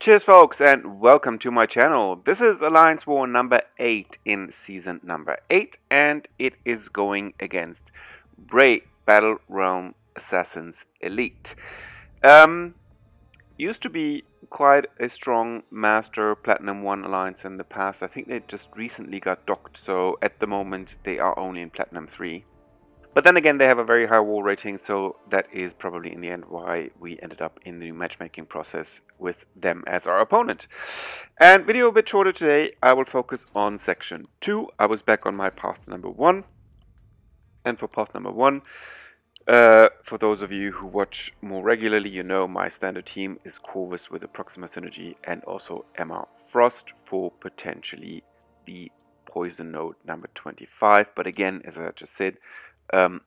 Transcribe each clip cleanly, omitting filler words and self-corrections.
Cheers folks and welcome to my channel. This is Alliance War number 8 in season number 8 and it is going against BRAE Battle Realm Assassins Elite. Used to be quite a strong Master Platinum 1 Alliance in the past. I think they just recently got docked, so at the moment they are only in Platinum 3. But then again, they have a very high war rating, so that is probably in the end why we ended up in the new matchmaking process with them as our opponent. And video a bit shorter today, I will focus on section 2. I was back on my path number 1. And for path number 1, for those of you who watch more regularly, you know my standard team is Corvus with a Proxima Synergy and also Emma Frost for potentially the Poison Node number 25. But again, as I just said,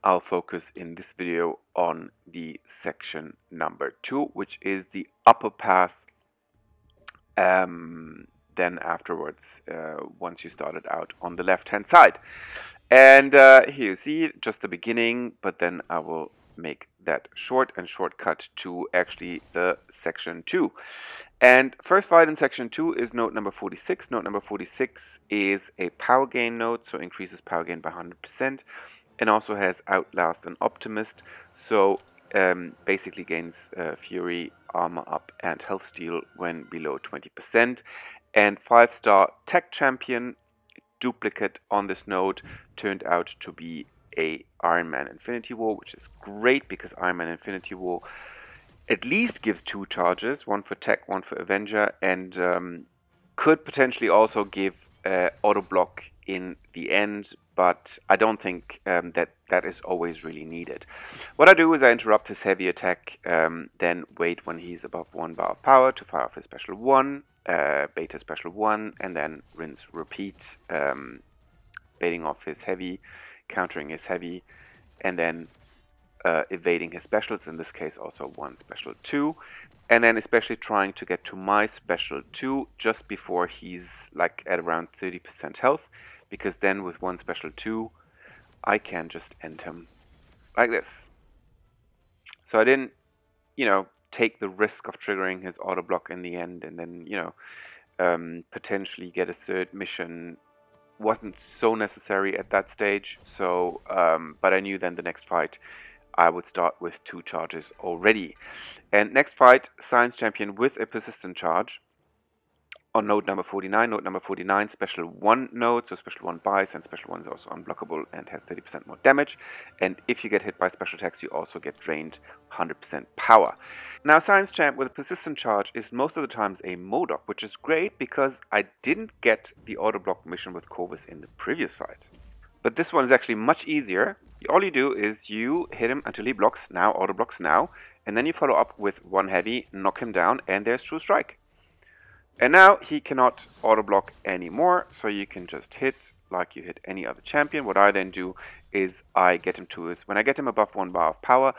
I'll focus in this video on the section number 2, which is the upper path. Then afterwards, once you started out on the left hand side. And here you see just the beginning, but then I will make that short and shortcut to actually the section 2. And first fight in section 2 is node number 46. Node number 46 is a power gain node, so increases power gain by 100%. And also has Outlast and Optimist, so basically gains Fury, Armor Up, and Health Steal when below 20%. And 5-star Tech Champion duplicate on this node turned out to be a Iron Man Infinity War, which is great because Iron Man Infinity War at least gives 2 charges, one for Tech, one for Avenger, and could potentially also give auto block in the end, but I don't think that is always really needed. What I do is I interrupt his heavy attack, then wait when he's above 1 bar of power to fire off his special 1, beta special 1, and then rinse repeat, baiting off his heavy, countering his heavy, and then evading his specials, in this case also 1 special 2, and then especially trying to get to my special 2 just before he's like at around 30% health, because then with 1 special 2 I can just end him like this. So I didn't, take the risk of triggering his auto block in the end, and then, potentially get a third mission. Wasn't so necessary at that stage, so but I knew then the next fight I would start with 2 charges already. And next fight, Science Champion with a persistent charge on node number 49. Node number 49, special 1 node, so special 1 buys, and special 1 is also unblockable and has 30% more damage. And if you get hit by special attacks, you also get drained 100% power. Now, Science Champ with a persistent charge is most of the times a Modoc, which is great because I didn't get the auto block mission with Corvus in the previous fight. But this one is actually much easier. All you do is you hit him until he blocks now, auto blocks now, and then you follow up with 1 heavy, knock him down, and there's True Strike. And now he cannot auto block anymore, so you can just hit like you hit any other champion. What I then do is I get him to his, when I get him above 1 bar of power,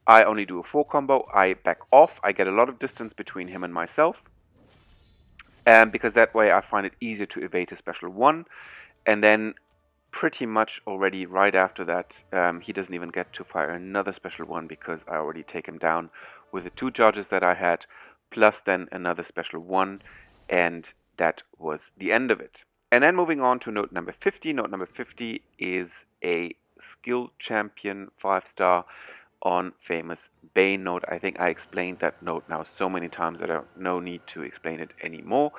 I only do a 4 combo, I back off, I get a lot of distance between him and myself, because that way I find it easier to evade his special 1, and then pretty much already right after that, he doesn't even get to fire another special 1 because I already take him down with the 2 charges that I had, plus then another special 1, and that was the end of it. And then moving on to node number 50. Node number 50 is a skill champion 5-star on famous Bane node. I think I explained that node now so many times that I have no need to explain it anymore.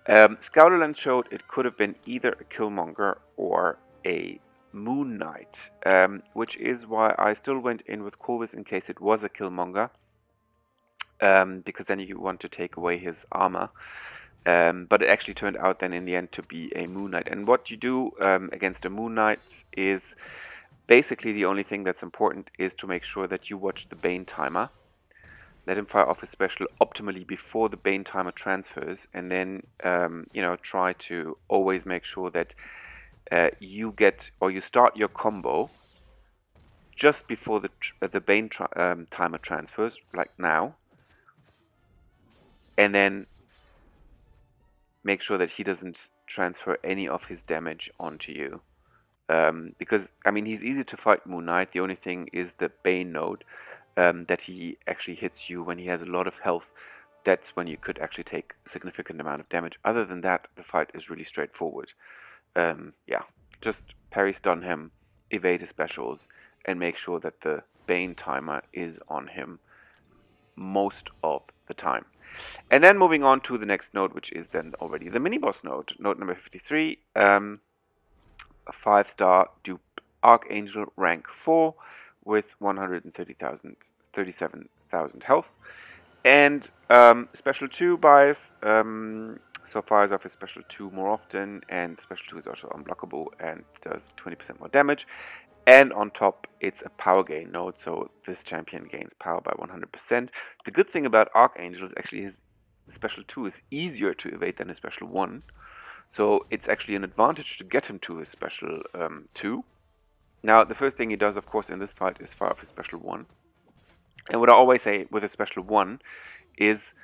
Scouterland showed it could have been either a Killmonger or a Moon Knight, which is why I still went in with Corvus in case it was a Killmonger, because then you want to take away his armor. But it actually turned out then in the end to be a Moon Knight. And what you do against a Moon Knight is basically the only thing that's important is to make sure that you watch the Bane timer. Let him fire off his special optimally before the Bane timer transfers, and then try to always make sure that you get, or you start your combo just before the Bane timer transfers, like now, and then make sure that he doesn't transfer any of his damage onto you. Because, I mean, he's easy to fight Moon Knight. The only thing is the Bane node, that he actually hits you when he has a lot of health that's when you could actually take a significant amount of damage. Other than that, the fight is really straightforward. Yeah, just parry stun him, evade his specials, and make sure that the Bane timer is on him most of the time. And then moving on to the next node, which is then already the mini-boss node, node number 53, a 5-star dupe Archangel rank 4 with 137,000 health. And special 2 bias, so fires off his special 2 more often, and special 2 is also unblockable and does 20% more damage. And on top, it's a power gain node, so this champion gains power by 100%. The good thing about Archangel is actually his special 2 is easier to evade than his special 1. So it's actually an advantage to get him to his special 2. Now, the first thing he does, of course, in this fight is fire off his special 1. And what I always say with a special 1 is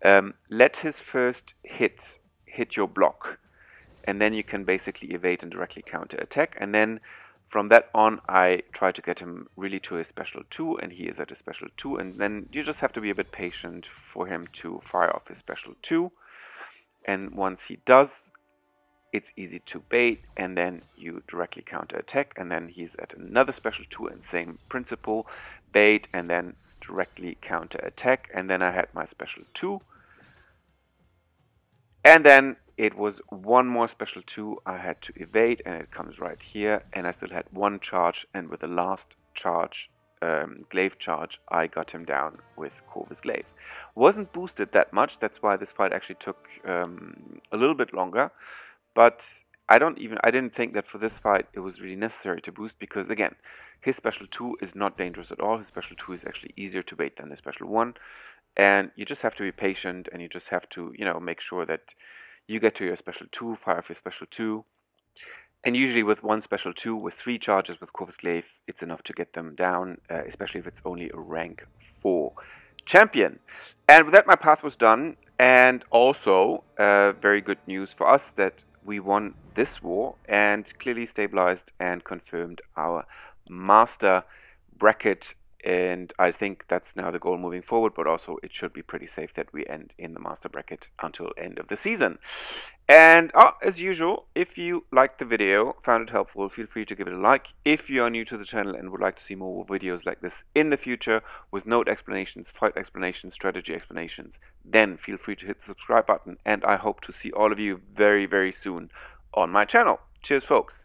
let his first hit your block. And then you can basically evade and directly counter attack. And then from that on, I try to get him really to his special 2, and he is at his special 2. And then you just have to be a bit patient for him to fire off his special 2. And once he does, it's easy to bait, and then you directly counter attack. And then he's at another special 2, and same principle, bait, and then directly counter attack. And then I had my special 2. And then it was one more special 2 I had to evade, and it comes right here. And I still had one charge, and with the last charge, glaive charge, I got him down with Corvus Glaive. Wasn't boosted that much, that's why this fight actually took a little bit longer. But I didn't think that for this fight it was really necessary to boost, because again, his special 2 is not dangerous at all. His special 2 is actually easier to bait than his special 1. And you just have to be patient, and you just have to, make sure that you get to your special 2, fire off your special 2. And usually with one special 2, with 3 charges with Corvus Glaive, it's enough to get them down, especially if it's only a rank 4 champion. And with that, my path was done. And also, very good news for us that we won this war and clearly stabilized and confirmed our master bracket. And I think that's now the goal moving forward, but also it should be pretty safe that we end in the master bracket until end of the season. And as usual, if you liked the video, found it helpful, feel free to give it a like. If you are new to the channel and would like to see more videos like this in the future with node explanations, fight explanations, strategy explanations, then feel free to hit the subscribe button. And I hope to see all of you very, very soon on my channel. Cheers, folks.